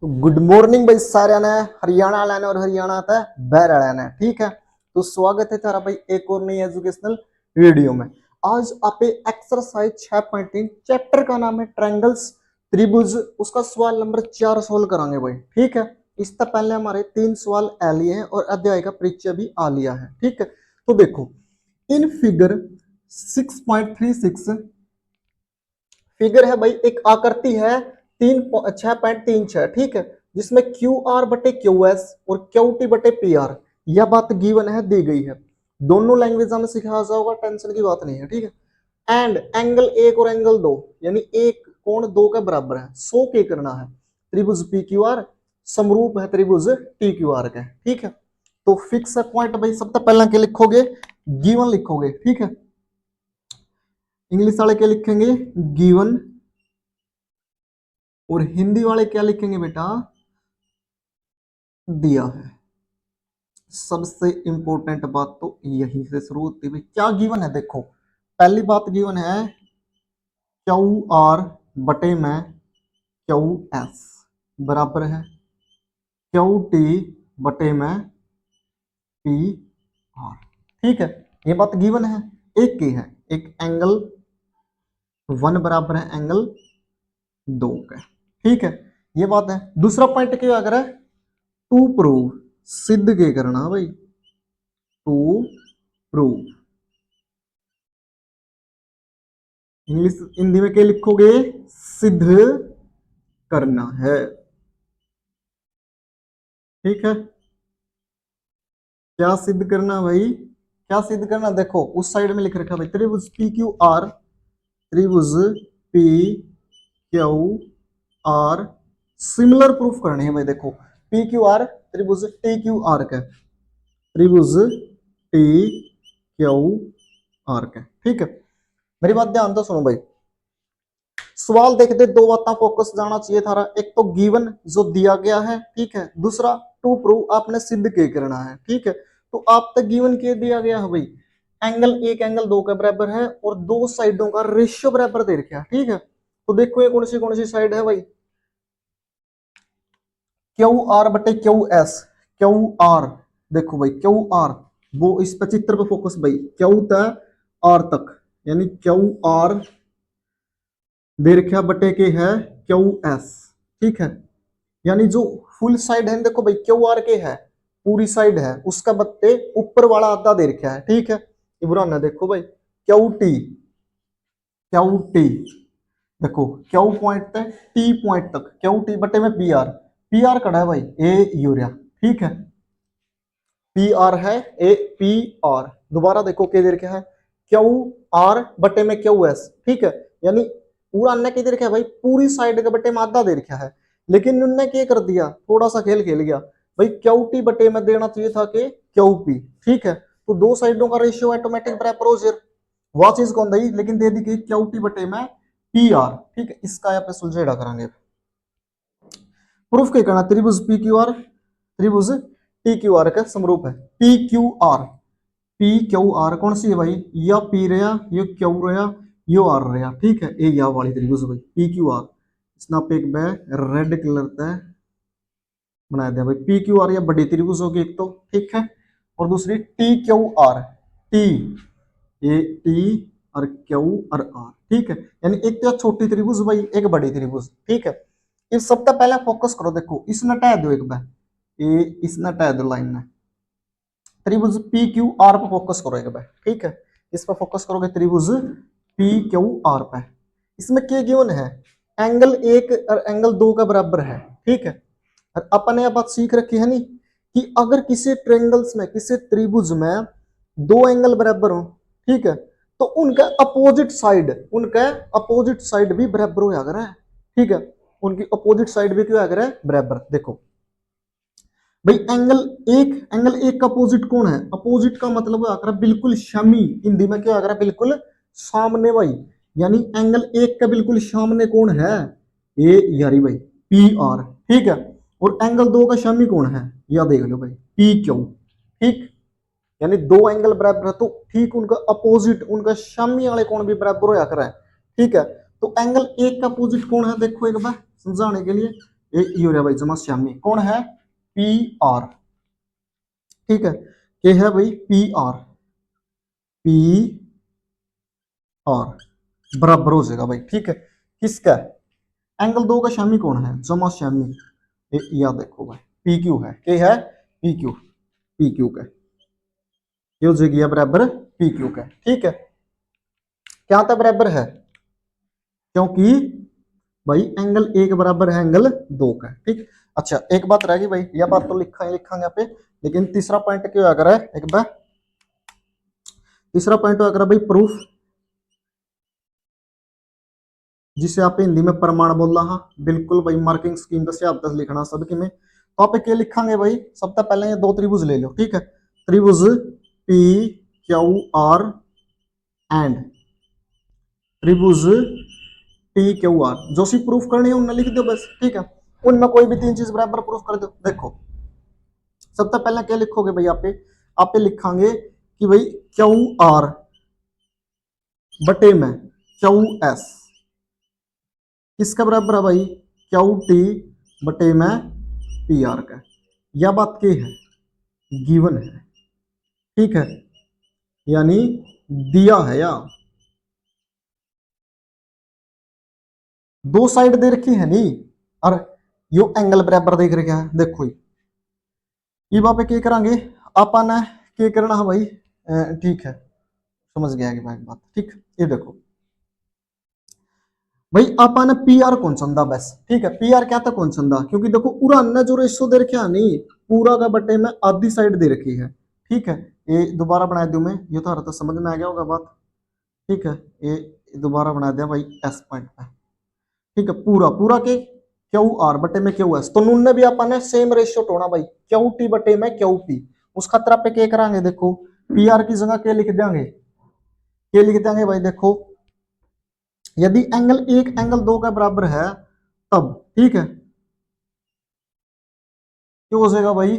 तो good morning भाई सारे ने हरियाणा वाला ने और हरियाणा था बैर वाला ने। ठीक है, तो स्वागत है तारा भाई एक और नई एजुकेशनल वीडियो में। आज आप एक्सरसाइज 6.3 चैप्टर का नाम है ट्रायंगल्स त्रिभुज, उसका सवाल नंबर 4 सोल्व करांगे भाई। ठीक है, इससे पहले हमारे 3 सवाल आ लिए हैं और अध्याय का परिचय भी आ लिया है। ठीक है, तो देखो इन फिगर 6.36 फिगर है भाई, एक आकृति है 6.36। ठीक है, जिसमें क्यू आर बटे क्यू एस और क्यू टी बटे पी आर यह बात गिवन है, दी गई है। दोनों लैंग्वेज में सिखाया जाएगा, टेंशन की बात नहीं है। ठीक है, एंड एंगल 1 और एंगल 2 यानी एक कोण 2 के बराबर है, 100 के करना है। त्रिभुज पी क्यू आर समरूप है त्रिभुज टी क्यू आर के। ठीक है, तो फिक्स है पॉइंट भाई। सबसे पहले क्या लिखोगे? गिवन लिखोगे। ठीक है, इंग्लिश वाले क्या लिखेंगे? गिवन, और हिंदी वाले क्या लिखेंगे बेटा? दिया है। सबसे इंपॉर्टेंट बात तो यही से शुरू होती है। क्या गिवन है? देखो पहली बात गिवन है क्यू आर बटे में क्यू एस बराबर है क्यू टी बटे में पी आर। ठीक है, ये बात गिवन है। एक की है, एक एंगल 1 बराबर है एंगल 2 का। ठीक है, ये बात है। दूसरा पॉइंट क्या अगर है? टू प्रूव, सिद्ध के करना भाई, टू प्रूव। इंग्लिश हिंदी में क्या लिखोगे? सिद्ध करना है। ठीक है, क्या सिद्ध करना भाई? क्या सिद्ध करना? देखो उस साइड में लिख रखा भाई त्रिभुज पी क्यू आर, त्रिभुज P Q are similar proof करने हैं भाई। देखो पी क्यू आर त्रिभुज टी क्यू आर का, त्रिभुज टी क्यू आर का। ठीक है, मेरी बात ध्यान तो सुनो भाई। सवाल देखते दो बातें फोकस जाना चाहिए थारा। एक तो गिवन जो दिया गया है, ठीक है। दूसरा टू प्रूव, आपने सिद्ध के करना है। ठीक है, तो आप तक गिवन के दिया गया है भाई, एंगल एक एंगल 2 के बराबर है और दो साइडों का रेशियो बराबर दे रखा है। ठीक है, तो देखो ये कौन सी साइड है भाई? क्यू आर बटे क्यू एस। क्यू आर, देखो भाई क्यू आर, वो इस पर चित्र पे फोकस भाई, क्यू तक आर तक यानी क्यू आर दे रखा बटे के है क्यू एस। ठीक है, यानी जो फुल साइड है देखो भाई क्यू आर के है, पूरी साइड है उसका बत्ते ऊपर वाला आधा दे रखा है। ठीक है, इब्रान देखो भाई क्यू टी, क्यू टी देखो क्यू पॉइंट तक टी पॉइंट तक क्यू टी बटे में पी आर। पी आर कड़ा है भाई ए यूरिया। ठीक है, पी आर है ए पी आर। दोबारा देखो क्या दे रखा है? क्यू आर बटे में क्यू एस। ठीक है, यानी पूरा अन्य क्या दे रखा है भाई? पूरी साइड के बटे में आधा दे रखा है, लेकिन उनने क्या कर दिया? थोड़ा सा खेल खेल गया भाई, क्यू टी बटे में देना चाहिए था कि क्यू पी। ठीक है, तो दो साइडों का रेशियो ऑटोमेटिक बराबर हो जाए, वह चीज कौन दी, लेकिन दे दी कि क्यू टी बटे में पी आर। ठीक है, इसका यहाँ पे सुलझेड़ा करेंगे। प्रूफ क्या करना? त्रिभुज पी क्यू आर त्रिभुज टी क्यू आर का समरूप है। P Q are, P Q are कौन सी है भाई? या पी रहा, ये क्यू रहा, यो आर रहा। ठीक है, ये या वाली त्रिभुज भाई पी क्यू आर। इसना पे एक रेड कलर का बना दिया भाई। पी क्यू आर या बड़ी त्रिभुज होगी एक तो, ठीक है, और दूसरी T Q R, T A T और क्यू और आर। ठीक है, यानी एक तो छोटी त्रिभुज भाई, एक बड़ी त्रिभुज। ठीक है, इस सबसे पहले फोकस करो। देखो इस नटा दो एक बार, ये इस नटा दो लाइन में, त्रिभुज पी क्यू आर पर फोकस करो एक बार। ठीक है, इस पर फोकस करोगे त्रिभुज पी क्यू आर पर। इसमें क्या गिवन है? एंगल 1 और एंगल 2 का बराबर है। ठीक है, और अपन ये बात सीख रखी है नहीं कि अगर किसी ट्रायंगल्स में, किसी त्रिभुज में दो एंगल बराबर हो, ठीक है, तो उनका अपोजिट साइड भी बराबर हो जाएगा। ठीक है, उनकी अपोजिट साइड भी क्या है? बराबर। देखो भाई एंगल एक का अपोजिट कौन है? अपोजिट का मतलब आकर बिल्कुल शमी, हिंदी में क्या आकर बिल्कुल सामने भाई, यानी एंगल एक का बिल्कुल सामने कौन है? ये यारी भाई पी आर। ठीक है, और एंगल 2 का शमी कौन है? या देख लो भाई पी क्यू। ठीक, यानी दो एंगल बराबर है तो ठीक उनका अपोजिट, उनका शामी वाले कोण भी बराबर होया करे। ठीक है, तो एंगल एक का अपोजिट कौन है? देखो एक बार समझाने के लिए, ये हो रहा भाई जमा श्यामी, कौन है, पी आर, ठीक है, ये है भाई पी आर, पी आर बराबर हो जाएगा भाई, ठीक है, किसका, एंगल दो का श्यामी कौन है, जमा श्यामी, या देखो भाई पी क्यू है, ये है पी क्यू, पी क्यू का ये हो जाएगी बराबर पी क्यू का, ठीक है, क्या था बराबर है, क्योंकि भाई एंगल एक बराबर है एंगल दो का, ठीक। अच्छा एक बात रहेगी भाई, यह बात तो लिखांगे यहाँ पे, लेकिन तीसरा पॉइंट क्या अगर है एक बार, तीसरा पॉइंट अगर भाई प्रूफ, जिसे आप हिंदी में प्रमाण बोल रहा, बिल्कुल भाई मार्किंग स्कीम का आप 10 लिखना सबके में, तो आप क्या लिखांगे भाई, सबसे पहले ये दो त्रिभुज ले लो, ठीक है, त्रिभुज पी क्यू आर एंड त्रिभुज पी क्यू आर, जो सी प्रूफ करनी है उनमें लिख दो बस, ठीक है, उनमें कोई भी तीन चीज बराबर प्रूफ कर दो। देखो सबसे पहले क्या लिखोगे भाई, आप पे लिखांगे कि भाई क्यू आर बटे में क्यू एस किसका बराबर है भाई, क्यू टी बटे में पी आर का, यह बात क्या है, गिवन है, ठीक है, यानी दिया है, या दो साइड दे रखी है नहीं, और यो एंगल बराबर देख रखे हैं, देखो ये वहां पे क्या करांगे, अपन क्या करना है भाई, ठीक है समझ गया कि भाई बात, ठीक, ये देखो भाई अपन पी आर कौन संदा बस, ठीक है, पी आर क्या था कौन संदा, क्योंकि देखो पूरा अन्ना जो रेशो दे रखे है नहीं, पूरा का बटे में आधी साइड दे रखी है, ठीक है, ये दोबारा बना दूं मैं, ये तो समझ में आ गया होगा बात, ठीक है, ये दोबारा बना दिया भाई एस पॉइंट पे, ठीक है, पूरा पूरा के क्यू आर बटे में क्यू एस, तो नून ने भी अपन ने सेम रेशियो टोना भाई, क्यू टी बटे में क्यू पी, उस खतरा पे क्या करांगे, देखो पी आर की जगह क्या लिख देंगे, क्या लिख देंगे भाई, देखो यदि एंगल एक एंगल दो का बराबर है तब, ठीक है, क्या हो जाएगा भाई,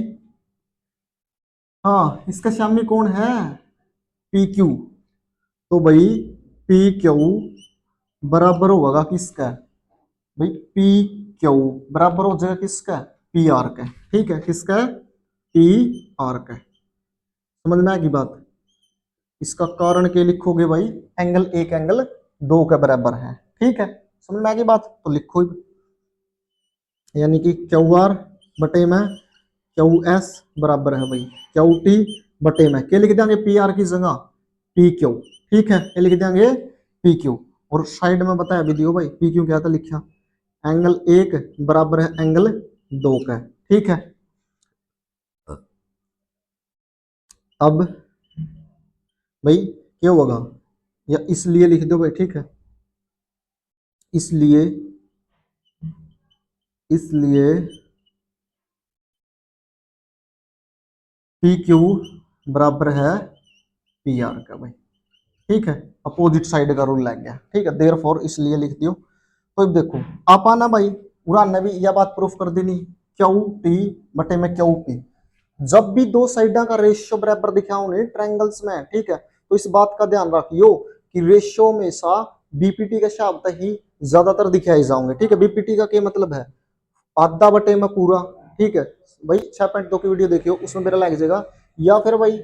हाँ इसका सामने कौन है, पी क्यू, तो भाई पी क्यू बराबर होगा किसका, भाई पी क्यू बराबर हो जाएगा किसका, पी आर का, ठीक है, किसका, पी आर का, समझ में आएगी बात, इसका कारण क्या लिखोगे भाई, एंगल एक एंगल दो के बराबर है, ठीक है, समझ में आएगी बात, तो लिखो, यानी कि क्यू आर बटे में क्यू एस बराबर है भाई क्यू टी बटे में क्या लिख देंगे, पी आर की जगह पी क्यू, ठीक है, ये लिख देंगे पी क्यू, और साइड में बताया भी दियो भाई पी क्यू क्या था लिखा, एंगल एक बराबर है एंगल दो का, ठीक है, अब भाई क्या होगा, या इसलिए लिख दो भाई, ठीक है, इसलिए इसलिए पी क्यू बराबर है पी आर का भाई, ठीक है, अपोजिट साइड का रूल लग गया, ठीक है, देयर फॉर इसलिए लिख दियो, तो अब देखो आप आना भाई उड़ान ने भी यह बात प्रूफ कर देनी, क्यू टी बटे में क्यू पी, जब भी दो साइडा का रेशियो बराबर दिखाओ नहीं ट्रायंगल्स में, ठीक है, तो इस बात का ध्यान रखियो कि रेशियो हमेशा बीपीटी के शब्द ही ज्यादातर दिखाए जाओगे, ठीक है, बीपीटी का क्या मतलब है, आधा बटे में पूरा, ठीक है भाई 6.2 की वीडियो देखियो उसमें मेरा लग जाएगा, या फिर भाई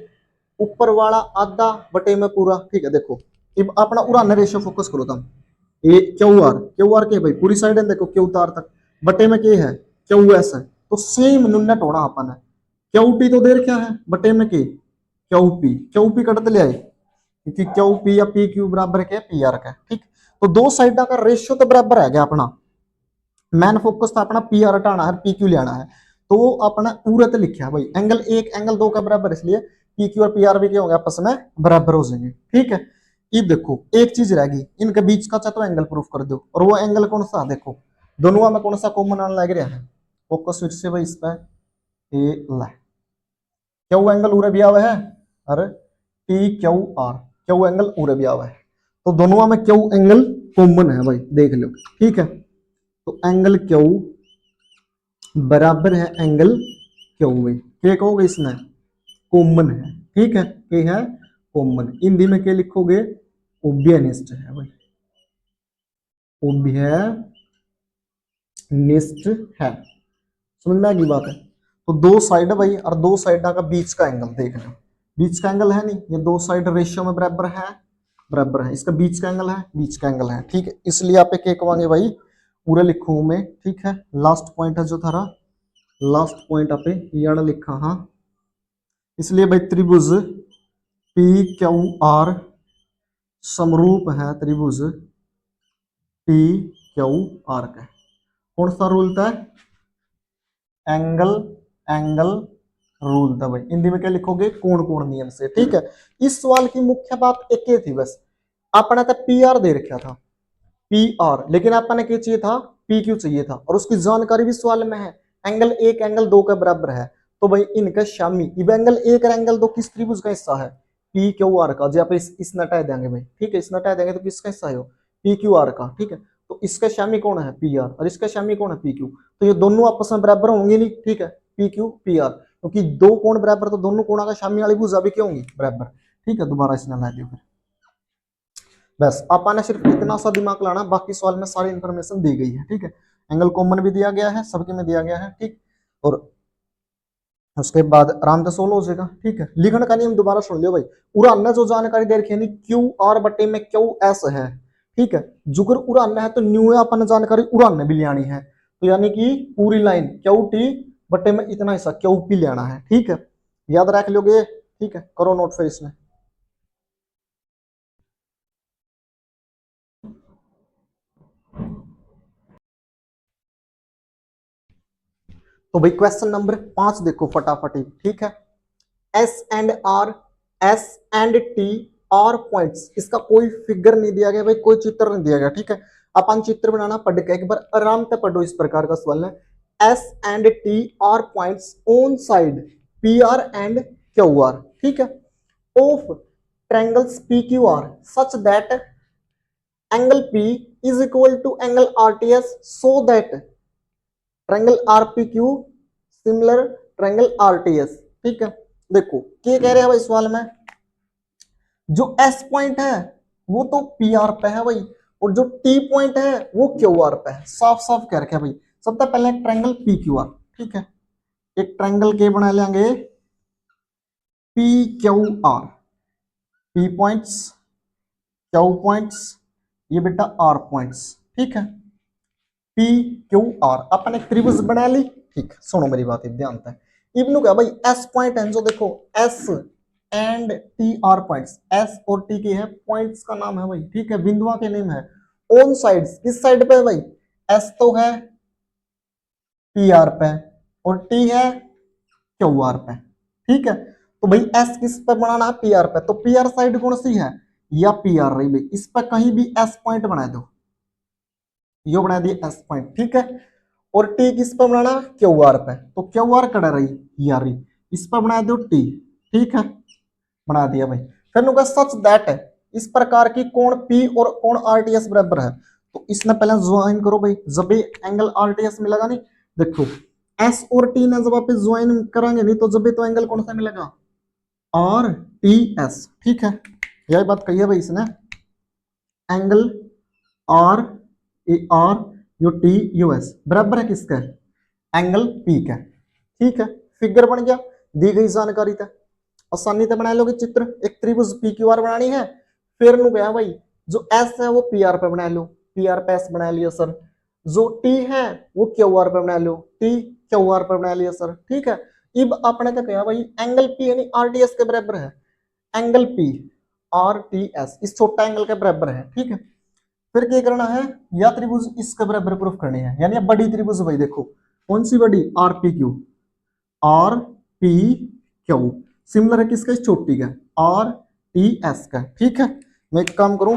ऊपर वाला आधा बटे में पूरा, ठीक है, देखो अब अपना उड़ान रेशियो फोकस करो तुम, ये क्यू आर के भाई पूरी साइड है, देखो क्यू तार तक बटे में क्या है, क्यू एस है, तो सेम नुन्नट होना अपन है, क्यू टी तो देर क्या है बटे में के क्यू पी कटते ले आए, क्योंकि क्यू पी या पी क्यू बराबर के पी आर का, ठीक, तो दो साइडा का रेशियो तो बराबर है गया अपना, मैन फोकस तो अपना पी आर हटाना है पी क्यू लेना है, तो अपना पूरा तो लिखा है भाई एंगल एक एंगल दो का बराबर, इसलिए पी क्यू और पी आर भी क्या होंगे आपस में बराबर हो जाएंगे, ठीक है, ये देखो एक चीज रहेगी इनके बीच का तो एंगल प्रूफ कर दो, और वो एंगल कौन सा, देखो दोनों में कौन सा कॉमन लग रहा है, फोकस फिर से भाई इस पर क्यू एंगल उरे भी आवे है, अरे T Q R Q angle उरे भी आवे है, तो दोनों में क्यू एंगल कॉमन है भाई देख लो, ठीक है, तो एंगल क्यू बराबर है एंगल क्यू में, क्या कहोगे इसमें कॉमन है, ठीक है, क्या है कॉमन, हिंदी में क्या लिखोगे, ओबियनिस्ट है भाई, ओबियनिस्ट निस्ट है। समझ में आ गई बात है। तो दो साइड है भाई, और दो साइड का बीच का एंगल देख लो, बीच का एंगल है नहीं, ये दो साइड रेशियो में बराबर है, बराबर है, इसका बीच का एंगल है, बीच का एंगल है, ठीक है। इसलिए आप एक कहेंगे भाई पूरे लिखू मैं, ठीक है। लास्ट पॉइंट है जो थारा, लास्ट पॉइंट आप यार लिखा, हाँ। इसलिए भाई त्रिभुज पी क्यू आर समरूप है, त्रिभुज पी क्यू आर का कौन सा रूल था, एंगल एंगल रूल था भाई। हिंदी में क्या लिखोगे, कोण कोण नियम से, ठीक है। इस सवाल की मुख्य बात एक ही थी बस, आपने था पी आर दे रखा था, पी आर, लेकिन आपने क्या चाहिए था, पी क्यू चाहिए था, और उसकी जानकारी भी सवाल में है। एंगल एक एंगल दो के बराबर है, तो भाई इनका शामी इब एंगल एक और एंगल दो किस त्रिभुज का हिस्सा है, पी क्यू आर का। जो आप इस नटाए देंगे भाई, ठीक है, इस नटाए देंगे तो किसका हिस्सा है, पी क्यू आर का, ठीक है। तो इसका शामी कौन है, पी आर, और इसका शामी कौन है, पी क्यू। तो ये दोनों आपस में बराबर होंगे नहीं, ठीक है, पी क्यू पी आर, क्योंकि दो कोण बराबर, तो दोनों कोणों का शामी वाली भुजा भी क्या होंगी, बराबर, ठीक है। दोबारा इसने ला दिया फिर, बस आपने सिर्फ इतना सा दिमाग लाना, बाकी सवाल में सारी इंफॉर्मेशन दी गई है, ठीक है। एंगल कॉमन भी दिया गया है, सबके में दिया गया है, ठीक। और उसके बाद आराम से सोल्व हो जाएगा, ठीक है। लिखने का नियम दोबारा सुन लियो भाई, उड़ान जो जानकारी दे रखी है क्यू आर बटे में क्यू एस है, ठीक है। जुगर उड़ान है तो न्यू है, अपन जानकारी उड़ान भी लियानी है, तो यानी कि पूरी लाइन क्यू टी बटे में इतना हिस्सा क्यू पी लेना है, ठीक है। याद रख लोगे, ठीक है, करो नोट फिर इसमें। तो भाई क्वेश्चन नंबर 5 देखो फटाफट ही, ठीक है। S and R, S and T R points, इसका कोई फिगर नहीं दिया गया भाई, कोई चित्र नहीं दिया गया, ठीक है। अपन चित्र बनाना पढ़ के एक बार आराम से पढ़ो, इस प्रकार का सवाल है। S and T R points on side P R and Q R, ठीक है, of triangles P Q R such that angle P is equal to angle R T S, so that triangle R P Q similar triangle R T S, ठीक है। देखो क्या कह रहे हैं भाई सवाल में, जो एस पॉइंट है वो तो पी आर पे है भाई, और जो टी पॉइंट है वो क्यू आर पे है, साफ साफ कह रखे भाई। सबसे पहले ट्रायंगल पी क्यू आर, ठीक है, एक ट्रायंगल के बना लेंगे P Q are, P points Q points, ये बेटा आर पॉइंट्स, ठीक है। पी क्यू आर अपन एक त्रिभुज बना ली, ठीक। सुनो मेरी बात ध्यान से, इबनु क्या भाई एस पॉइंट है, जो देखो S and T R points, S और टी के है पॉइंट्स का नाम है भाई, ठीक है, बिंदुओं के नेम है। ऑन साइड्स किस साइड पे है भाई, एस तो है पी आर पे, और टी है क्यू आर पे, ठीक है। तो भाई एस किस पे बनाना है, पी आर पे, तो पी आर साइड कौन सी है, या पी आर रही भाई, इस पर कहीं भी एस पॉइंट बना दो, यो बना दिए एस पॉइंट, ठीक है। और टी किस पर बनाना, क्यू आर पे, तो क्यू आर कड़ा रही यार, इस पर बना दो टी, ठीक है, बना दिया भाई। फिर नुका सच दैट है, इस प्रकार की कोण पी और कोण आरटीएस बराबर है, तो इसने पहले ज्वाइन करो भाई, जब भी एंगल आरटीएस मिलेगा नहीं, देखो एस और टी ने जब आप ज्वाइन कराएंगे नहीं, तो जब भी तो एंगल कौन सा मिलेगा, आर टी एस, ठीक है। यही बात कही है भाई इसने, angle R A R U T U S बराबर है किसका, एंगल पी का, ठीक है। फिगर बन गया, दी गई जानकारी था, आसानी से बना लोगे चित्र। एक त्रिभुज पी क्यू आर बनानी है, फिर नु गया भाई जो एस है वो पी आर पे बना लो, पी आर पे एस बना लिया सर। जो टी है वो क्यू आर पे बना लो, टी क्यू आर पे बना लिया सर, ठीक है। अब आपने क्या कहा भाई एंगल पी यानी आर टी एस के बराबर है, angle P R T S इस छोटा एंगल के बराबर है, ठीक है। फिर क्या करना है, या त्रिभुज इसके बराबर प्रूफ करनी है, यानी बड़ी त्रिभुज भाई देखो कौन सी बड़ी, are P Q, are P Q similar है किसका, इस छोटी का, आर टी एस का, ठीक है। मैं एक काम करूं,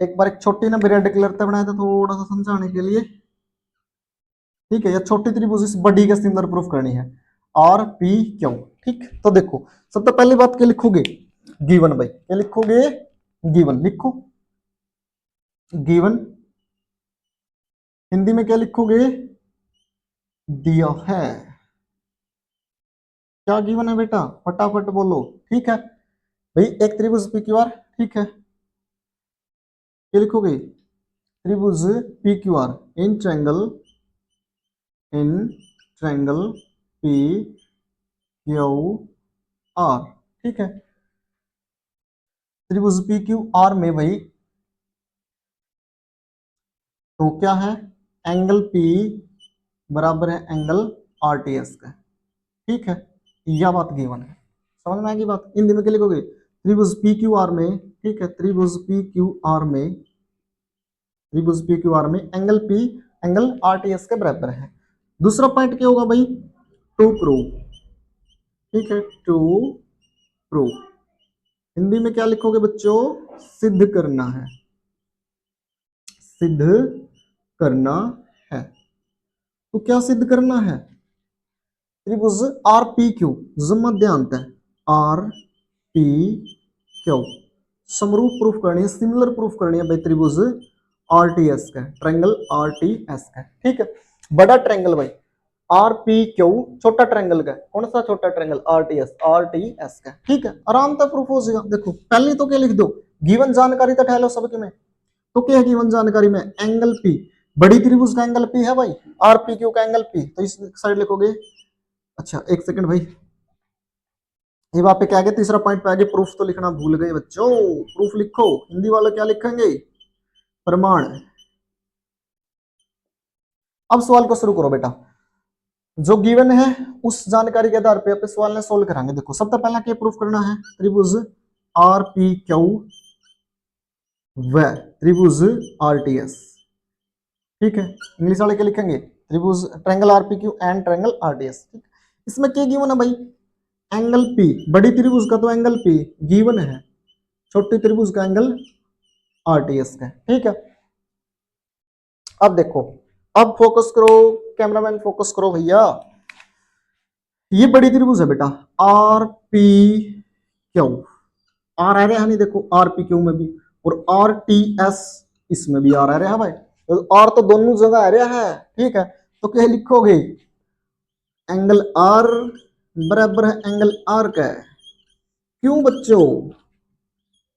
एक बार एक छोटी ना रेड कलर से बनाया था थोड़ा सा समझाने के लिए, ठीक है। ये छोटी त्रिभुज इस बड़ी का सिमिलर प्रूफ करनी है, आर पी क्यू, ठीक। तो देखो सबसे पहली बात क्या लिखोगे, गिवन भाई, क्या लिखोगे, गिवन लिखो, गिवन हिंदी में क्या लिखोगे, दिया है। क्या गिवन है बेटा, फटाफट बोलो, ठीक है भाई। एक त्रिभुज पी क्यू आर, ठीक है, क्या लिखोगे, त्रिभुज P Q R in triangle P Q R, ठीक है। त्रिभुज पी क्यू आर में भाई तो क्या है, एंगल पी बराबर है एंगल आर टी एस का, ठीक है। यह बात गिवन है, समझ में आएगी बात। हिंदी में क्या लिखोगे, त्रिभुज पी क्यू आर में, ठीक है, त्रिभुज पी क्यू आर में, त्रिभुज पी क्यू आर में angle P angle R T S के बराबर है। दूसरा पॉइंट क्या होगा भाई, टू प्रूव, ठीक है, टू प्रूव। हिंदी में क्या लिखोगे बच्चों, सिद्ध करना है, सिद्ध करना है। तो क्या सिद्ध करना है, त्रिभुज आर पी क्यू मध्यांत है, आर पी क्यू समरूप प्रूफ करनी है, सिमिलर प्रूफ करनी है भाई त्रिभुज आर टी एस का, ट्रायंगल आर टी एस का, ठीक है। बड़ा ट्रायंगल भाई आर पी क्यू, छोटा ट्रायंगल का कौन सा, छोटा ट्रायंगल आर टी एस का, ठीक है। आराम से प्रूफ हो जाएगा। देखो पहले तो क्या लिख दो, गिवन जानकारी तो ठहलो सबके में, तो क्या है गिवन जानकारी में, एंगल पी, बड़ी त्रिभुज का एंगल पी है भाई, आर पी क्यू का एंगल पी, तो इस साइड लिखोगे। अच्छा एक सेकंड भाई, ये वहां पे क्या गया, तीसरा पॉइंट पे आगे प्रूफ तो लिखना भूल गए बच्चों, प्रूफ लिखो। हिंदी वाले क्या लिखेंगे, प्रमाण। अब सवाल को शुरू करो बेटा, जो गिवन है उस जानकारी के आधार पे सवाल ने सोल्व कराएंगे। देखो सबसे पहला क्या प्रूफ करना है, त्रिभुज आर पी क्यू व त्रिभुज आर टी एस, ठीक है। इंग्लिश वाले क्या लिखेंगे, त्रिभुज triangle R P Q and triangle R T S, ठीक। इसमें क्या गिवन है भाई, एंगल पी, बड़ी त्रिभुज का तो एंगल पी गिवन है, छोटी त्रिभुज का एंगल आर टी एस का, ठीक है। अब देखो, अब फोकस करो कैमरामैन, फोकस करो भैया। ये बड़ी त्रिभुज है बेटा आर पी क्यू, आर आ रहा है नहीं, देखो आर पी क्यू में भी, और आर टी एस इसमें भी आर आ रहा है भाई, तो आर तो दोनों जगह आ रहा है, ठीक है। तो क्या लिखोगे, एंगल आर बराबर है एंगल आर का, क्यों बच्चों,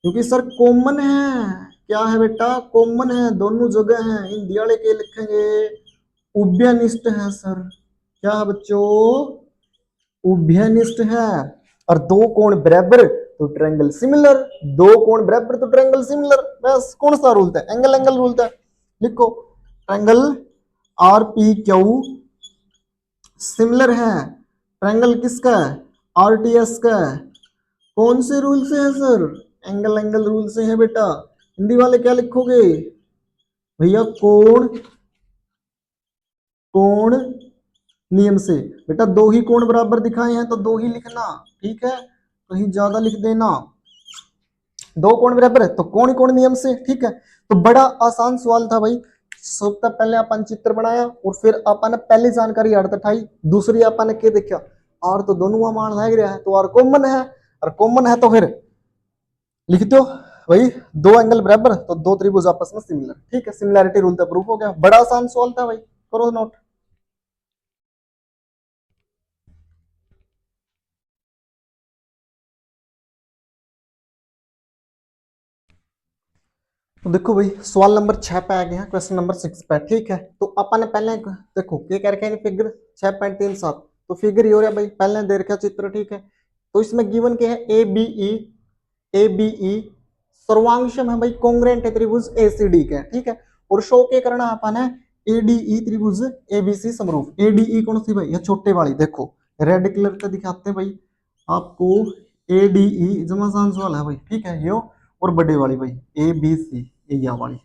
क्योंकि सर कॉमन है, क्या है बेटा, कॉमन है, दोनों जगह है। हिंदी वाले के लिखेंगे उभयनिष्ठ है सर, क्या है बच्चों, उभयनिष्ठ है। और दो कोण बराबर तो ट्रायंगल सिमिलर, दो कोण बराबर तो ट्रायंगल सिमिलर, बस कौन सा रूल था, एंगल एंगल रूल था। लिखो triangle R P Q similar है, ट्रायंगल किसका है, आर टी एस का, कौन से रूल से है सर, एंगल एंगल रूल से है बेटा। हिंदी वाले क्या लिखोगे भैया, कोण कोण नियम से, बेटा दो ही कोण बराबर दिखाए हैं तो दो ही लिखना, ठीक है, कहीं ज्यादा लिख देना, दो कोण बराबर है तो कोण कोण नियम से, ठीक है। तो बड़ा आसान सवाल था भाई। सबसे पहले अपन चित्र बनाया और फिर अपन पहली जानकारी अर्थ उठाई, दूसरी अपन क्या देखा, आर तो दोनों मान लग रहा है, तो आर कॉमन है, और कॉमन है तो फिर लिख दो भाई, दो एंगल बराबर तो दो त्रिभुज आपस में सिमिलर, ठीक है। सिमिलैरिटी रूल तो प्रूफ हो गया, बड़ा आसान सवाल था भाई, करो नोट। तो देखो भाई सवाल नंबर 6 पे आ गए हैं, क्वेश्चन नंबर 6 पे, ठीक है। तो अपन ने पहले देखो क्या कह रखे हैं, फिगर 6.37, तो फिगर ये हो रहा है भाई, पहले दे रखा चित्र, ठीक है। तो इसमें गिवन क्या है, ए बी ई सर्वांशम है भाई, कॉन्ग्रेंट है त्रिभुज ए सी डी के, ठीक है। और शो के करना अपन है ए डी ई त्रिभुज ए बी सी समरूप, ए डी ई कौन सी भाई, ये छोटे वाली, देखो रेड कलर का दिखाते हैं भाई आपको, ए डी ई जमा सवाल है भाई, ठीक है ये, और बड़े वाली भाई ए बी सी, या वाली,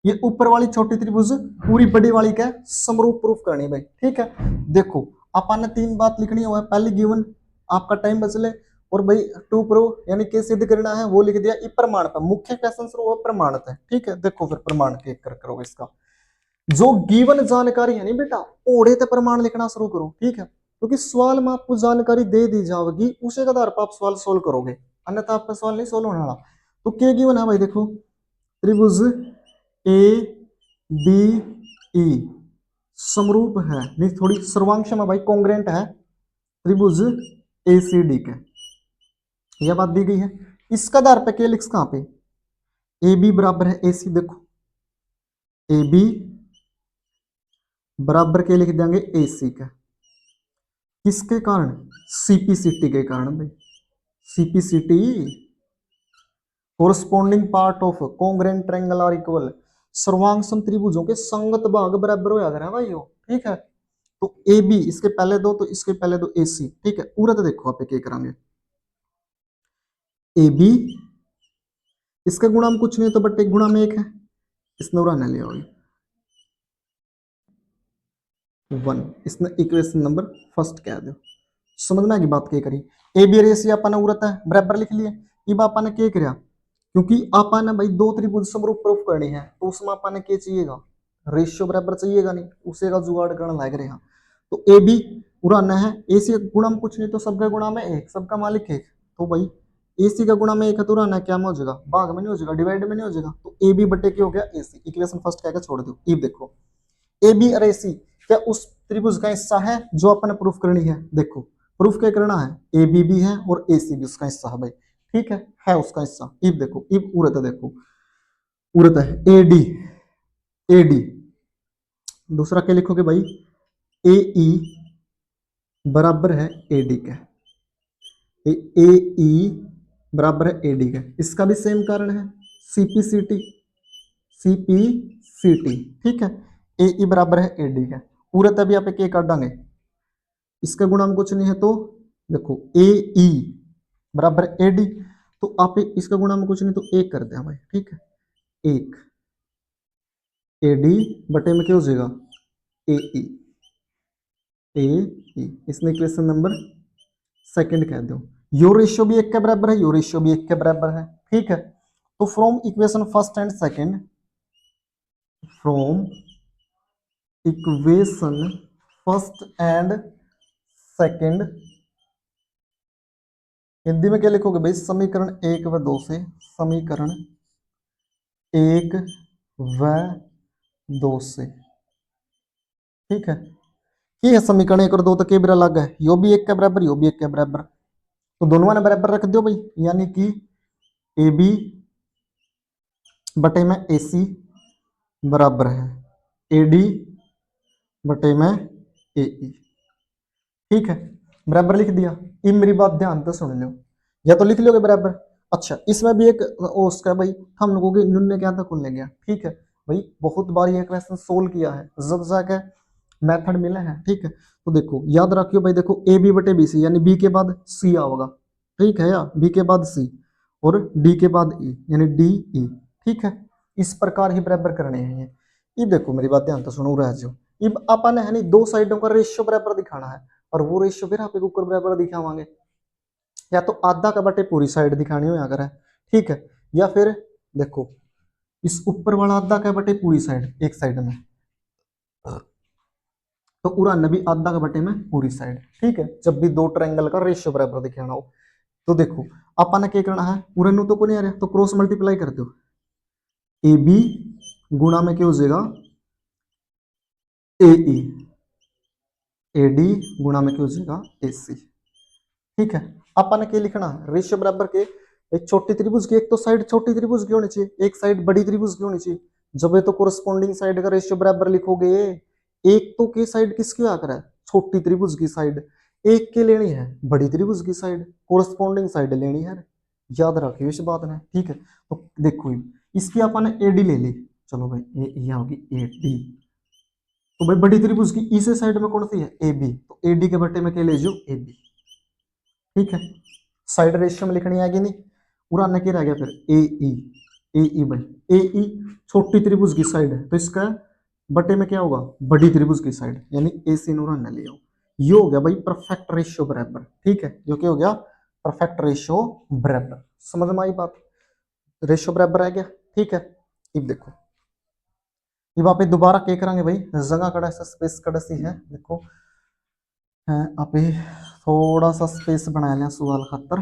ये ऊपर वाली छोटी त्रिभुज पूरी बड़ी वाली का समरूप प्रूफ करनी भाई, ठीक है। देखो अपन ने तीन बात लिखनी हुआ है, पहली गिवन आपका टाइम बच ले, और भाई टू प्रूव यानी के सिद्ध करना है वो लिख दिया, प्रमाण पर मुख्य क्वेश्चन शुरू हुआ प्रमाण है, ठीक है। देखो फिर प्रमाण के कर करो इसका, जो गिवन जानकारी है नहीं बेटा, ओढ़े तो प्रमाण लिखना शुरू करो, ठीक है। क्योंकि सवाल में आपको जानकारी दे दी जाएगी, उसी के आधार पर आप सवाल सोल्व करोगे, अन्यथा आपका सवाल नहीं सोल्व होने वाला। तो क्या गिवन है भाई, देखो त्रिभुज ए बी ई समरूप है, नहीं थोड़ी सर्वांशम है भाई, कॉन्ग्रेंट है त्रिभुज ए सी डी के, यह बात दी गई है। इसका आधार पे क्या लिख, कहां पे ए बी बराबर है ए सी, देखो ए बी बराबर के लिख देंगे ए सी का। किसके कारण? सीपीसीटी के कारण भाई। CPCT corresponding part of congruent triangle are equal. सर्वांग सम त्रिभुजों के संगत भाग बराबर हो जाते हैं भाई यो, ठीक है। तो ए बी इसके पहले दो, तो इसके पहले दो ए सी, ठीक है। पूरा तो देखो आप क्या करेंगे, ए बी इसका गुणा में कुछ नहीं तो बट एक गुणा में एक है, इसने उड़ाना लिया होगी 1, इसने इक्वेशन नंबर फर्स्ट कह दो। समझ में आ गई बात क्या करी। ए बी रेसी आपने उड़त है बराबर लिख लिए। अब आपने क्या करा, क्योंकि आपने भाई दो त्रिभुज समरूप प्रूफ करनी है, तो उसमें आपने क्या चाहिएगा, रेशियो बराबर चाहिएगा नहीं, उसे का जुगाड़ करना लग रहे हैं। तो ए बी उड़ाना है, ए सी गुणा में कुछ नहीं तो सबका गुणा में एक, सबका मालिक एक, तो भाई ए सी का गुणा में एक है तो उड़ाना क्या में हो जाएगा, भाग में नहीं हो जाएगा, डिवाइड में नहीं हो जाएगा। तो ए बी बटे क्या हो गया ए सी, इक्वेशन फर्स्ट कहकर छोड़ दो। अब देखो ए बी और ए सी क्या उस त्रिभुज का हिस्सा है जो अपन प्रूफ करनी है। देखो प्रूफ क्या करना है, ए बी भी है और ए सी भी उसका हिस्सा है भाई, ठीक है उसका हिस्सा। इब देखो इब उड़त है, देखो उड़त है ए डी, ए डी दूसरा क्या लिखोगे भाई, ए ई बराबर है ए डी का, ए ई बराबर है ए डी का। इसका भी सेम कारण है सीपीसीटी, सीपीसीटी, ठीक है। ए ई बराबर है ए डी का, पूरा तभी आप एक काट देंगे, इसका गुणा में कुछ नहीं है तो देखो ए ई बराबर ए डी, तो आप इसका गुणा में कुछ नहीं तो एक कर दें भाई, ठीक है। एक ए डी बटे में क्या हो जाएगा ए ई, ए ई इसने इक्वेशन नंबर सेकंड कह दो। यो रेशियो भी एक के बराबर है, यो रेशियो भी एक के बराबर है, ठीक है। तो from equation first and second, from equation first and second, Hindi में क्या लिखोगे भाई, समीकरण एक व दो से, समीकरण एक व दो से, ठीक है। ये है समीकरण एक और दो तक के बराबर अलग है, यो भी एक के बराबर, यो भी एक के बराबर, तो दोनों ने बराबर रख दो भाई, यानी कि ए बी बटे में ए सी बराबर है ए डी बटे में ए ई, ठीक है। बराबर लिख दिया। इन मेरी बात ध्यान से सुन लो, या तो लिख लोगे बराबर। अच्छा इसमें भी एक उसका भाई हम लोगों के न्यून क्या था खुलने गया, ठीक है भाई। बहुत बार ये क्वेश्चन सोल्व किया है, जब जाके मेथड मिले हैं, ठीक है। तो देखो याद रखियो भाई, देखो ए बी बटे बी सी, यानी बी के बाद सी आओगा, ठीक है, या बी के बाद सी और डी के बाद ई, यानी डी ई, ठीक है। इस प्रकार ही बराबर करने हैं ये। ये देखो मेरी बात ध्यान तो सुनो रह जाओ। अब अपन है नहीं दो साइडों का रेशियो बराबर दिखाना है, और वो रेशियो फिर आप ऊपर बराबर दिखावांगे, या तो आधा का बटे पूरी साइड दिखानी हो अगर है, ठीक है। या फिर देखो इस ऊपर वाला आधा का बटे पूरी साइड एक साइड में, तो पूरा नबी आधा का बटे में पूरी साइड, ठीक है। जब भी दो ट्रायंगल का रेशियो बराबर दिखाना हो, तो देखो अपन ने क्या करना है, पूरे नु तो को नहीं आ रहा, तो क्रॉस मल्टीप्लाई कर दो, ए बी गुणा में क्या हो जाएगा ए ई, ए डी गुणा में क्या हो जाएगा ए सी, ठीक है। अपन ने क्या लिखना है, रेशियो बराबर के एक छोटी त्रिभुज की एक तो साइड छोटी त्रिभुज की होनी चाहिए, एक साइड बड़ी त्रिभुज की होनी चाहिए। जब ये तो कोरस्पोंडिंग साइड का रेशियो बराबर लिखोगे, एक तो की साइड किसकी आकर है, छोटी त्रिभुज की साइड, एक के लेनी है बड़ी त्रिभुज की साइड, कोरस्पोंडिंग साइड लेनी है, याद रखियो इस बात ने, ठीक है। तो देखो इसकी अपन ने एडी ले ली, चलो भाई ये होगी ए डी, तो भाई बड़ी त्रिभुज की इसे साइड में कौन सी है ए बी, तो ए डी के बटे में क्या ले जाओ ए बी, ठीक है। साइड रेशियो में लिखनी आएगी नहीं, पूरा न क्या रह गया फिर ए ई, ए ई भाई ए ई छोटी त्रिभुज की साइड है, तो इसका बटे में क्या होगा बड़ी त्रिभुज की साइड, यानी ए सी नूरा न ले आओ। ये हो गया भाई परफेक्ट रेशियो बराबर, ठीक है। जो क्या हो गया परफेक्ट रेशियो बराबर, समझ में आई बात, रेशियो बराबर आ गया, ठीक है। अब देखो अब आप दोबारा क्या करेंगे भाई, जगह कड़ा सा स्पेस कड़ा सी है, देखो है आप थोड़ा सा स्पेस बना लें सवाल खातर,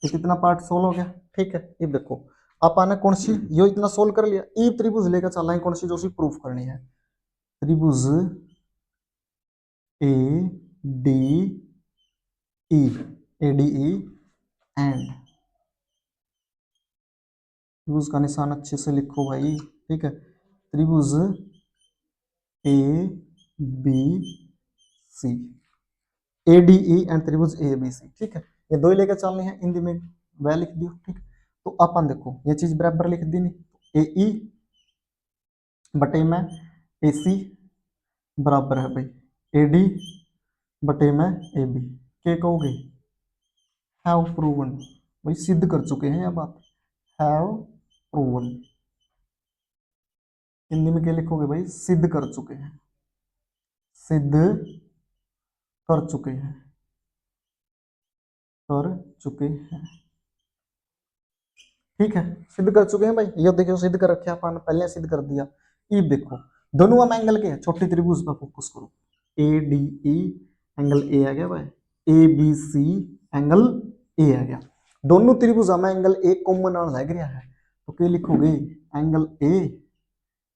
ये कितना पार्ट सोल्व हो गया, ठीक है। ये देखो आपने कौन सी यो इतना सोल्व कर लिया, ई त्रिभुज लेकर चलना है कौन सी जो सी प्रूफ करनी है, त्रिभुज ए D E, A D E and, त्रिभुज का निशान अच्छे से लिखो भाई, ठीक है। त्रिभुज A B C, A D E and त्रिभुज ए बी सी, ठीक है। ये दो ही लेकर चलने हैं हिंदी में, वह लिख दियो, ठीक। तो अपन देखो ये चीज बराबर लिख दी नहीं, ए ई बटे में ए सी बराबर है भाई ए डी बटे में ए बी, क्या कहोगे, हैव प्रूवन, भाई सिद्ध कर चुके हैं यह बात, हैव प्रूवन, हिंदी में क्या लिखोगे भाई, सिद्ध कर चुके हैं, सिद्ध कर चुके हैं, कर चुके हैं, ठीक है। सिद्ध कर चुके हैं भाई, ये देखो सिद्ध कर रखे अपन पहले सिद्ध कर दिया। ई देखो दोनों हम एंगल के छोटी त्रिभुज पर फोकस करो, ए डी ई एंगल ए आ गया भाई, A B C angle A आ गया, दोनों त्रिभुज हमें एंगल ए कॉमन आने लग रहा है, तो क्या लिखोगे, एंगल ए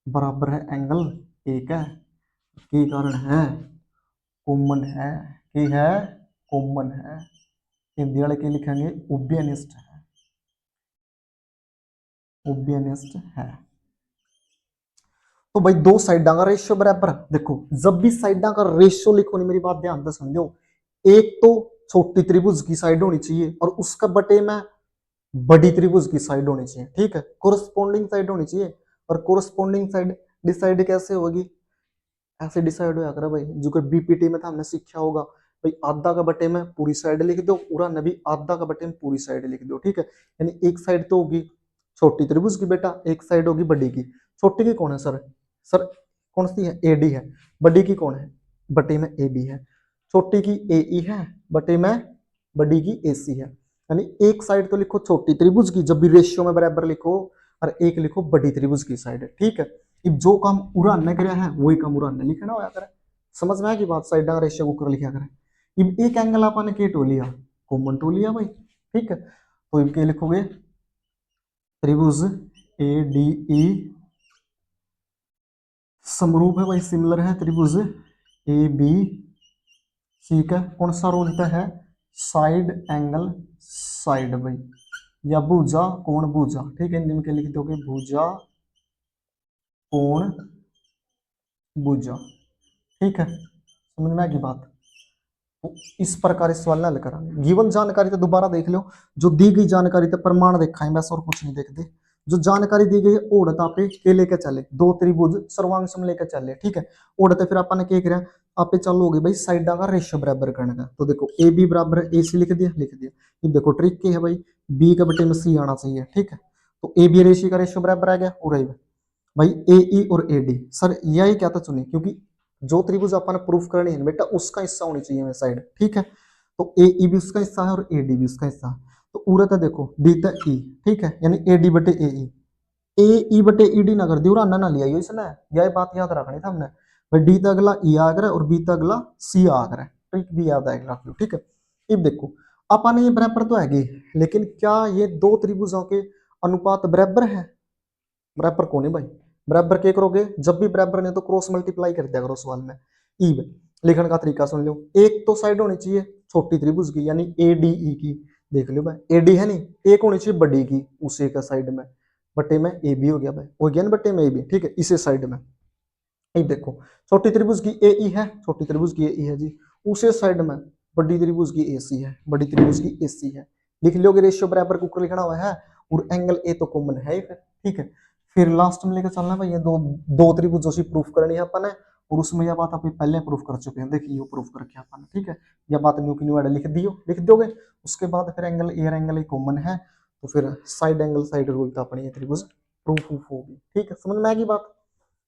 बराबर है एंगल ए का, के कारण है कॉमन है, के है कॉमन है, हिंदी वाले के लिखेंगे ओबियनिस्ट है, ओबियनिस्ट है। तो भाई दो साइडा का रेशियो बराबर, देखो जब भी साइडा का रेशियो लिखो नहीं, मेरी बात ध्यान से समझो, एक तो छोटी त्रिभुज की साइड होनी चाहिए और उसका बटे में बड़ी त्रिभुज की साइड होनी चाहिए, ठीक है, कोरस्पोंडिंग साइड होनी चाहिए। और कोरस्पोंडिंग साइड डिसाइड कैसे होगी, ऐसे डिसाइड होया करे भाई, जो कि बीपीटी में था हमने सीखा होगा भाई, आधा का बटे में पूरी साइड लिख दो, पूरा नबी आधा का बटे में पूरी साइड लिख दो, ठीक है। यानी एक साइड तो होगी छोटी त्रिभुज की बेटा, एक साइड होगी बड़ी की, छोटी की कौन है सर, सर कौन सी है, एडी है, बड़ी की कौन है, बटे में ए बी है, छोटी की ए ई है, बटे में बड़ी की ए सी है। यानी एक साइड तो लिखो छोटी त्रिभुज की जब भी रेशियो में बराबर लिखो, और एक लिखो बड़ी त्रिभुज की साइड, ठीक है। अब जो काम पूरा न करे है वही काम पूरा न लिखना होया करे, समझ में आया कि बात, साइड का रेशियो को कर लिखा करे। अब एक एंगल आपने के टो लिया, कॉमन टो लिया भाई, ठीक है। तो इनके लिखोगे त्रिभुज ए डी ई समरूप है भाई, सिमिलर है त्रिभुज ए बी सी का कौन सा रूल होता है, साइड एंगल साइड भाई, या भुजा कोण भुजा, ठीक है। हिंदी में क्या लिख दोगे, भुजा कोण भुजा, ठीक है, समझ में आएगी बात। तो इस प्रकार इस सवाल हल करांगे, गिवन जानकारी तो दोबारा देख लो, जो दी गई जानकारी तो प्रमाण देखा है बस और कुछ नहीं देखते, जो जानकारी दी गई है ओढ़ता पे के लेके चले, दो त्रिभुज सर्वांग सम लेके चले, ठीक है। ओढ़ते फिर अपन क्या करें, आप चालू हो गई भाई साइडा का रेशियो बराबर करने का, तो देखो ए बी बराबर है ए सी लिख दिया, लिख दिया। ये देखो ट्रिक क्या है भाई, बी का बटे में सी आना चाहिए, ठीक है। तो ए बी रेशियो का रेशियो बराबर आ गया, और भाई ए ई और ए डी, सर यही क्या था चुने, क्योंकि जो त्रिभुज अपन प्रूफ करनी है बेटा उसका हिस्सा होनी चाहिए साइड, ठीक है। तो ए ई भी उसका हिस्सा है और ए डी भी उसका हिस्सा है, तो उरत है देखो डी तक ई, ठीक है, यानी ए डी बटे ए ई बटे ई डी ना कर दी, और ना लिया इसने, यह बात याद रखनी था हमने भाई, डी तक अगला ई आ गया और बी तक अगला सी आ गया, ट्रिक भी याद आएगा, ठीक है। अब देखो अपन ये बराबर तो है, लेकिन क्या ये दो त्रिभुजों के अनुपात बराबर है, बराबर कौन है भाई, बराबर क्या करोगे, जब भी बराबर नहीं तो क्रॉस मल्टीप्लाई कर दिया करो सवाल में। ई लिखने का तरीका सुन लो, एक तो साइड होनी चाहिए छोटी त्रिभुज की यानी ए डी ई की, देख लो भाई ए डी है नहीं, एक होनी चाहिए बड़ी की उसी का साइड में, बटे में ए बी हो गया भाई, हो गया ना बटे में ए बी, ठीक है, इसे साइड में। ये देखो छोटी त्रिभुज की ए ई है, छोटी त्रिभुज की ए ई है जी, उसे साइड में बड़ी त्रिभुज की ए सी है, बड़ी त्रिभुज की ए सी है, लिख लोगे रेशियो बराबर कुकर लिखना हुआ है, और एंगल ए तो कॉमन है ही फिर, ठीक है। फिर लास्ट में लेकर चलना भाई, ये दो दो त्रिभुजों से प्रूफ करनी है अपन ने, और उसमें यह बात आप पहले प्रूफ कर चुके हैं, देखिए प्रूफ करके अपन, ठीक है। यह बात न्यू की न्यू ऐड लिख दियो, लिख दोगे, उसके बाद फिर एंगल ए और एंगल ए कॉमन है, तो फिर साइड एंगल साइड रूल तो अपनी ये त्रिभुज प्रूफ होगी, ठीक है, समझ में आएगी बात।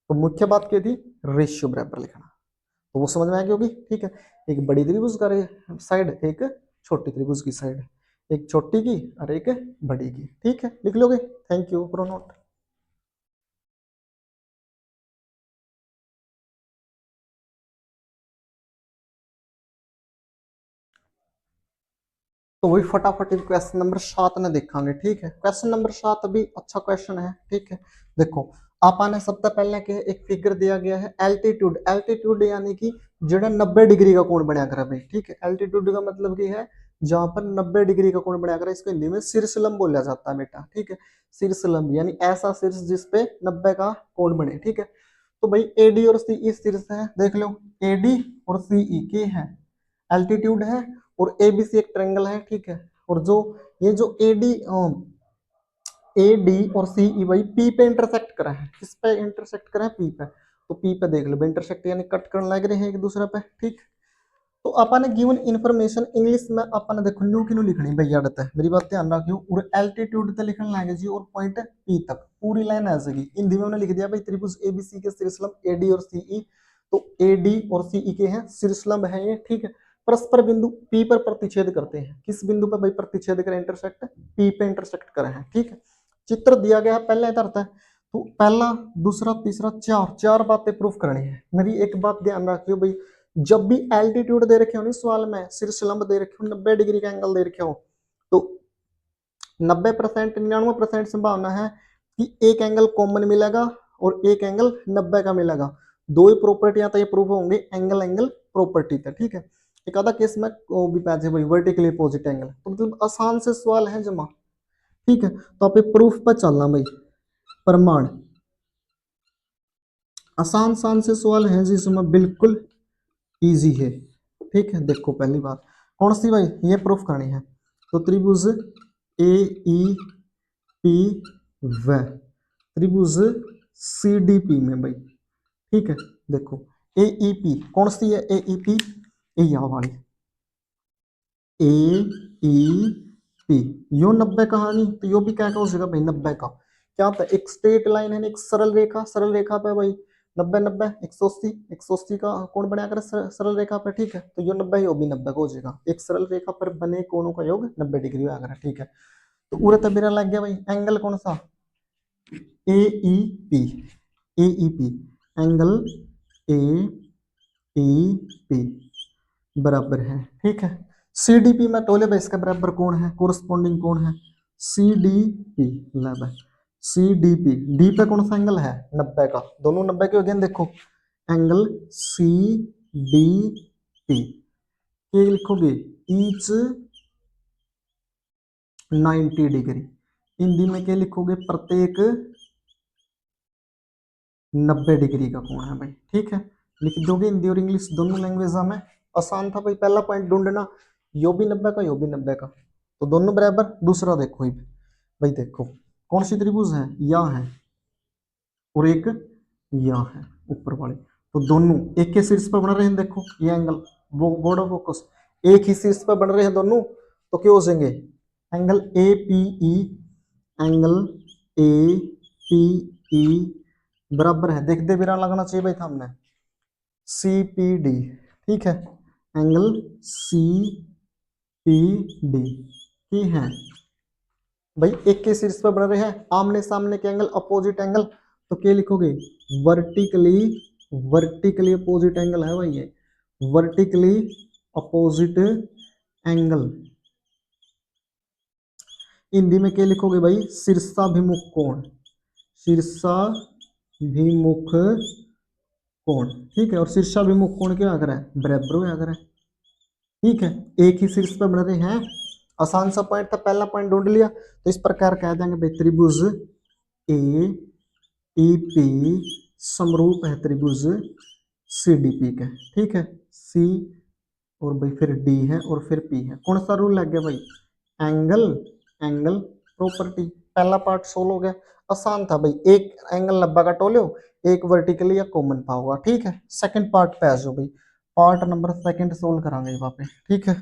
तो मुख्य बात क्या थी, रेशियो बराबर लिखना, तो वो समझ में आएगी होगी, ठीक है। एक बड़ी त्रिभुज का साइड, एक छोटी त्रिभुज की साइड, एक छोटी की और एक बड़ी की, ठीक है, लिख लोगे। Thank you for note. तो वही फटाफट क्वेश्चन नंबर 7 ने देखांगे, ठीक है। क्वेश्चन नंबर 7 अभी अच्छा क्वेश्चन है, ठीक है। देखो आपने सबसे पहले के एक फिगर दिया गया है एल्टीट्यूड, एल्टीट्यूड यानी कि जेड़ा 90 डिग्री का कोण बनया करे भाई, ठीक है। एल्टीट्यूड का मतलब की है जहां पर 90 डिग्री का कोण बनाया करा, इसको हिंदी में शीर्षलंब बोला जाता है बेटा, ठीक है। शीर्षलंब यानी ऐसा शीर्ष जिसपे 90 का कोण बने, ठीक है। तो भाई एडी और सीई शीर्ष है, देख लो एडी और सीई के है एल्टीट्यूड है, और एबीसी एक ट्रायंगल है, ठीक है। और जो ये जो एडी एडी और सीई भाई पी पे इंटरसेक्ट करा है, किस पे इंटरसेक्ट करा है, पी पे। तो पी पे देख लो इंटरसेक्ट यानी कट करने लग रहे हैं एक दूसरे पे, ठीक। तो अपन ने गिवन इन्फॉर्मेशन इंग्लिश में अपन देखो न्यू की न्यू लिखनी भैया आदत है, मेरी बात ध्यान रखियो। और एल्टीट्यूड तक लिखने लगे जी, और पॉइंट पी तक पूरी लाइन आ जाएगी। हिंदी में उन्होंने लिख दिया भाई त्रिभुज एबीसी के शीर्षलंब एडी और सीई, तो एडी और सीई के हैं शीर्षलंब है ये, ठीक है। परस्पर बिंदु पी पर प्रतिच्छेद करते हैं, किस बिंदु पर भाई प्रतिच्छेद करें, इंटरसेक्ट पी पे इंटरसेक्ट करे हैं, ठीक है। चित्र दिया गया है पहला है, तो पहला दूसरा तीसरा चार चार बातें प्रूफ करनी है। मेरी एक बात ध्यान रखियो भाई, जब भी एल्टीट्यूड दे रखे हो ना सवाल में, शीर्षलंब दे रखे हो, 90 डिग्री का एंगल दे रखे हो, तो 90% 99% संभावना है कि एक एंगल कॉमन मिलेगा और एक एंगल 90 का मिलेगा। दो ही प्रॉपर्टियां तो ये प्रूफ होंगे एंगल एंगल प्रॉपर्टी था, ठीक है। एक आधा केस में वो भी पैसे भाई वर्टिकली अपोजिट एंगल, तो मतलब आसान से सवाल है जमा, ठीक है। तो आप प्रूफ पर चलना भाई, प्रमाण आसान आसान से सवाल है जिसमें बिल्कुल इजी है, ठीक है। देखो पहली बात कौन सी भाई, ये प्रूफ करनी है। तो त्रिभुज ए ई पी व त्रिभुज सी डी पी में भाई, ठीक है। देखो ए ई पी कौन सी है, ए ई पी ए यहाँ वाली ए ई पी, यो 90 कहानी, तो यो भी क्या हो जाएगा भाई 90 का। क्या होता है, एक स्ट्रेट लाइन है, एक सरल रेखा पे भाई 90 90 180 180 का कोण बनाया कर सरल रेखा पर, ठीक है। तो यो 90 यो भी 90 का हो जाएगा, एक सरल रेखा पर बने कोणों का योग 90 डिग्री आकर, ठीक है। तो पूरा तबीरा लग गया भाई, एंगल कौन सा, A E P, A E P angle A E P बराबर है, ठीक है। सी डी पी में टोले भाई इसका बराबर कौन है, कोरस्पॉन्डिंग कौन है, सी डी पी बराबर सी डी पी, डी पे कौन सा एंगल है 90 का, दोनों 90 के हो गए, देखो एंगल सी डी पी ये लिखोगे ईच 90 डिग्री, हिंदी में क्या लिखोगे, प्रत्येक 90 डिग्री का कोण है भाई, ठीक है। लिख दोगे हिंदी और इंग्लिश दोनों लैंग्वेज में, आसान था भाई। पहला पॉइंट ढूंढना, यो भी 90 का यो भी 90 का, तो दोनों बराबर। दूसरा देखो ही भाई, देखो कौन सी त्रिभुज है, या है और एक या है ऊपर वाले, तो दोनों एक के शीर्ष पर बन रहे हैं, देखो ये एंगल वो बोर्ड ऑफ फोकस एक ही शीर्ष पर बन रहे हैं दोनों, तो क्या हो जाएंगे, angle A P E, angle A P E बराबर है, देख दे बिना लगना चाहिए भाई सामने, सी पी डी, ठीक है। एंगल सी पी डी की है भाई, एक के शीर्ष पर बन रहे हैं, आमने सामने के एंगल अपोजिट एंगल, तो क्या लिखोगे, वर्टिकली वर्टिकली अपोजिट एंगल है भाई ये, वर्टिकली अपोजिट एंगल। हिंदी में क्या लिखोगे भाई, शीर्षाभिमुख कोण, शीर्षाभिमुख कोण, ठीक है। और शीर्षाभिमुख कोण क्या अगर है, बराबर हो अगर है, ठीक है। एक ही शीर्ष पर बन रहे हैं, आसान सा पॉइंट था, पहला पॉइंट ढूंढ लिया। तो इस प्रकार कह देंगे भाई त्रिभुज ए ई पी समरूप है त्रिभुज सी डी पी के, ठीक है। सी और भाई फिर डी है और फिर पी है, कौन सा रूल लग गया भाई, एंगल एंगल प्रॉपर्टी। पहला पार्ट सोल्व हो गया, आसान था भाई, एक एंगल 90 का टोलो, एक वर्टिकली या कॉमन पाओगा, ठीक है। सेकंड पार्ट पे आ जाओ भाई, पार्ट नंबर सेकंड सोल्व करांगे वहां पे, ठीक है।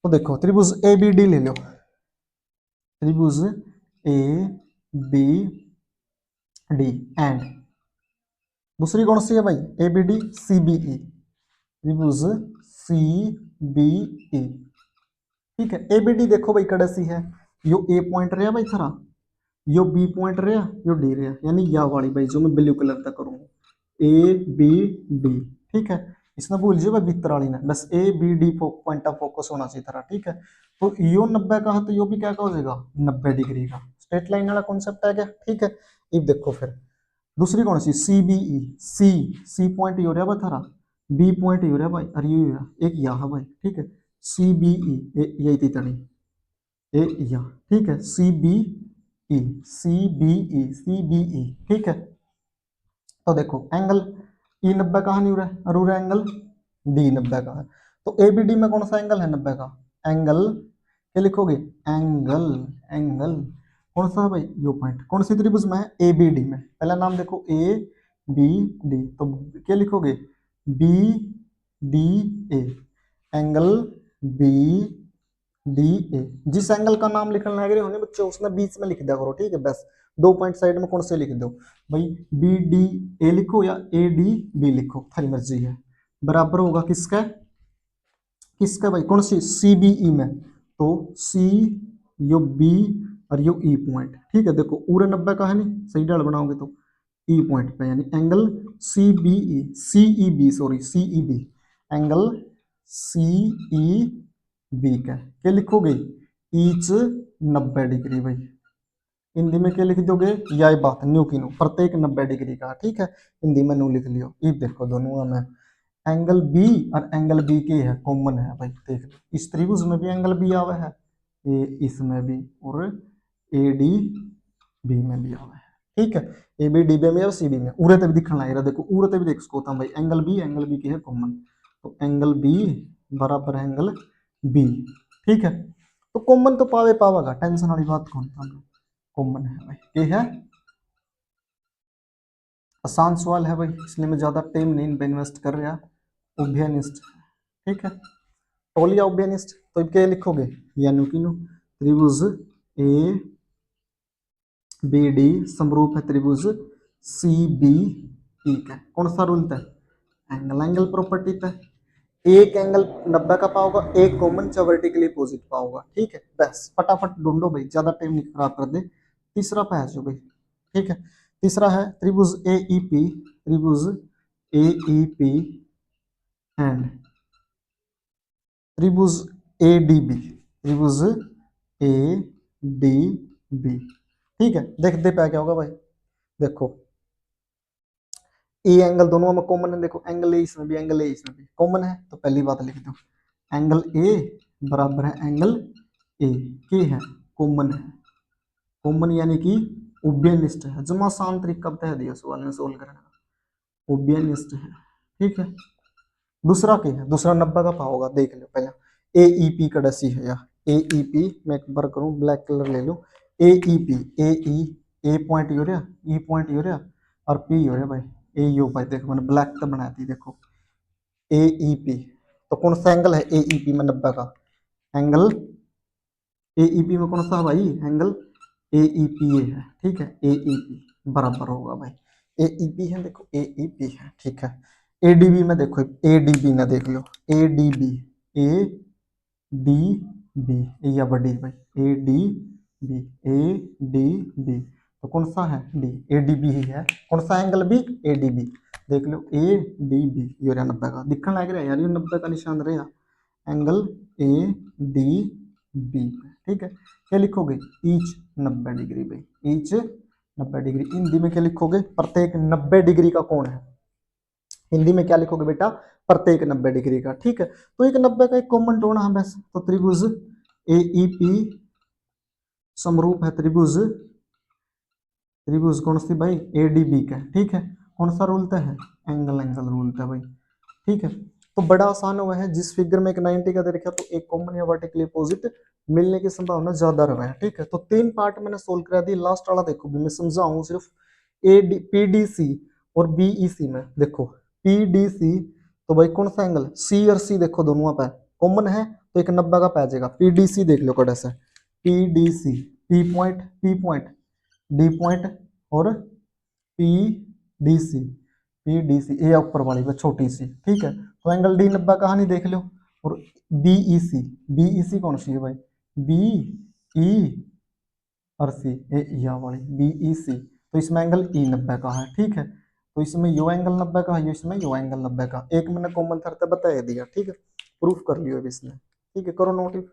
तो देखो त्रिभुज ए बी डी ले लो, त्रिभुज ए बी डी एंड दूसरी कौन सी है भाई, A B D C B E, त्रिभुज सी बी ई, ठीक है। ए बी डी देखो भाई कड़े सी है, यो ए पॉइंट रहा भाई थारा, यो बी पॉइंट रहा, यो डी रहा, यानी या वाली भाई जो मैं ब्लू कलर तक करूंगा, ए बी डी, ठीक है। इसमें भूल जाओ भीतर वाली ने, बस A B D point of focus होना चाहिए थारा, ठीक है। तो यो 90 का है, तो यो भी क्या का हो जाएगा 90 डिग्री का, स्ट्रेट लाइन वाला कॉन्सेप्ट है क्या, ठीक है। अब देखो फिर दूसरी कौन सी, सी बी ई, सी सी पॉइंट यो रहा भाई थारा, बी पॉइंट यो रहा भाई, और यू एक यहाँ भाई, ठीक है। CBE यही थी तनी ए या, ठीक है, CBE CBE, ठीक है। तो देखो एंगल ई 90 कहाँ नहीं हो रहा है, और हो रहा है एंगल डी 90 का है। तो ए बी डी में कौन सा एंगल है 90 का? एंगल क्या लिखोगे? एंगल एंगल कौन सा है भाई? यो पॉइंट कौन सी त्रिभुज में है? ए बी डी में। पहला नाम देखो ए बी डी, तो क्या लिखोगे? B D A, angle B D A. जिस एंगल का नाम लिखना लगे होने बच्चों उसमें बीच में लिख दिया करो, ठीक है। बस 2 पॉइंट साइड में कौन से लिख दो भाई, बी डी ए लिखो या ए डी बी लिखो, थारी मर्जी है। बराबर होगा किसका? किसका भाई? कौन सी? सी बी ई में। तो सी यो बी और यो ई पॉइंट, ठीक है। देखो पूरे 90 का है नहीं, सही डाल बनाओगे तो ई पॉइंट पे, यानी angle C B E, C E B, sorry C E B, angle C E B का क्या लिखोगे? ईच 90 डिग्री भाई। हिंदी में क्या लिख दोगे? यह बात न्यू की नो, प्रत्येक 90 डिग्री का, ठीक है। हिंदी में न्यू लिख लियो। ये देखो दोनों में एंगल बी और एंगल बी के है, कॉमन है भाई, देख लो। इस त्रिभुज में भी एंगल बी आवा है, ये इसमें भी, और ए डी बी में भी आवा है, ठीक है। ए बी डी बी में और सी बी में उरे तक दिखना लग रहा, देखो उरे तक भी देख सकता हूँ भाई, एंगल बी के है कॉमन। तो एंगल बी बराबर एंगल बी, ठीक है। तो कॉमन तो पावे पावागा, टेंशन वाली बात कौन था, कॉमन है भाई, ये है। आसान सवाल है भाई, इसलिए मैं ज्यादा टाइम नहीं इन्वेस्ट कर रहा। उभयनिष्ठ, ठीक है, टोलिया उभयनिष्ठ। तो क्या लिखोगे? यानी कि त्रिभुज ए बी डी समरूप है त्रिभुज सी बी ई का। कौन सा रूल था? एंगल एंगल प्रॉपर्टी था। एक एंगल 90 का पाओगा, एक कॉमन चा वर्टिकली अपोजिट पाओगा, ठीक है। बस फटाफट ढूंढो भाई, ज्यादा टाइम नहीं खराब कर दे। तीसरा पे है जो भाई, ठीक है। तीसरा है त्रिभुज ए ई पी, त्रिभुज ए ई पी एंड त्रिभुज ए डी बी, त्रिभुज ए डी बी, ठीक है। देखते पे क्या होगा भाई, देखो ए एंगल दोनों में कॉमन है, देखो एंगल ए इसमें भी, एंगल ए इसमें भी कॉमन है। तो पहली बात लिख दो, एंगल ए बराबर है एंगल ए के है, कॉमन है। कॉमन यानी कि उभयनिष्ठ है, जमा आसान तरीका बता दिया सवाल में सोल्व करने का, उभयनिष्ठ है, ठीक है। दूसरा क्या है? दूसरा 90 का पाओगा, देख लो पहले। ए ई पी कड़सी है या ए ई पी, मैं एक बार करूं ब्लैक कलर ले लो। ए E P, A E, A point हो रहा, ई पॉइंट हो रहा, और पी हो रहा भाई, ए यू भाई। देखो मैंने ब्लैक तो बना दी, देखो ए ई पी। तो कौन सा एंगल है ए ई पी में 90 का? एंगल ए ई पी में कौन सा भाई? एंगल ए ई पी ए है, ठीक है। ए ई पी बराबर होगा भाई, ए ई पी है, देखो ए ई पी है, ठीक है। ए डी बी में देखो, ए डी बी में देख लो, A D B, A D B, या बड़ी भाई, A D B, A D B. तो कौन सा है? डी, ए डी बी ही है। कौन सा angle B? A D B. देख लो ए डी बी, ये रहा 90 का, दिखने लग रहा है यार, ये 90 का निशान रहेगा, एंगल ए डी बी, ठीक है। क्या लिखोगे? ईच 90 डिग्री भाई, ईच 90 डिग्री। हिंदी में क्या लिखोगे? प्रत्येक 90 डिग्री का कोण है। हिंदी में क्या लिखोगे बेटा? प्रत्येक 90 डिग्री का, ठीक है। तो एक 90 का एक कॉमन टोन है बस। तो त्रिभुज ए ई पी समरूप है त्रिभुज, त्रिभुज कौन सी भाई? ए डी बी का, ठीक है। कौन सा रूल है? एंगल एंगल रूल है भाई, ठीक है। तो बड़ा आसान हुआ है, जिस फिगर में एक 90 का दे रखा तो एक कॉमन या वर्टिकली अपोजिट मिलने की संभावना ज्यादा रहा है, ठीक है। तो 3 पार्ट मैंने सोल्व करा दी, लास्ट वाला देखो भी मैं समझाऊं सिर्फ। A D P D C और बी ई सी में देखो, पी डी सी तो भाई कौन सा एंगल? सी और सी देखो दोनों पे कॉमन है, तो एक 90 का पै जाएगा। पी डी सी देख लो कड़े से, P D C, P point D point और P D C, P D C ए ऊपर वाली पे छोटी सी, ठीक है। तो एंगल डी 90 कहानी देख लो। और बी ई सी, बी ई सी कौन सी है भाई? बी ई और सी, ए या वाली बी ई सी। तो इसमें एंगल ई 90 का है, ठीक है। तो इसमें यो एंगल 90 का है, इसमें यो एंगल 90 का। एक मैंने कॉमन था बता दिया, ठीक है। प्रूफ कर लियो अब इसने, ठीक है। करो नोटिस।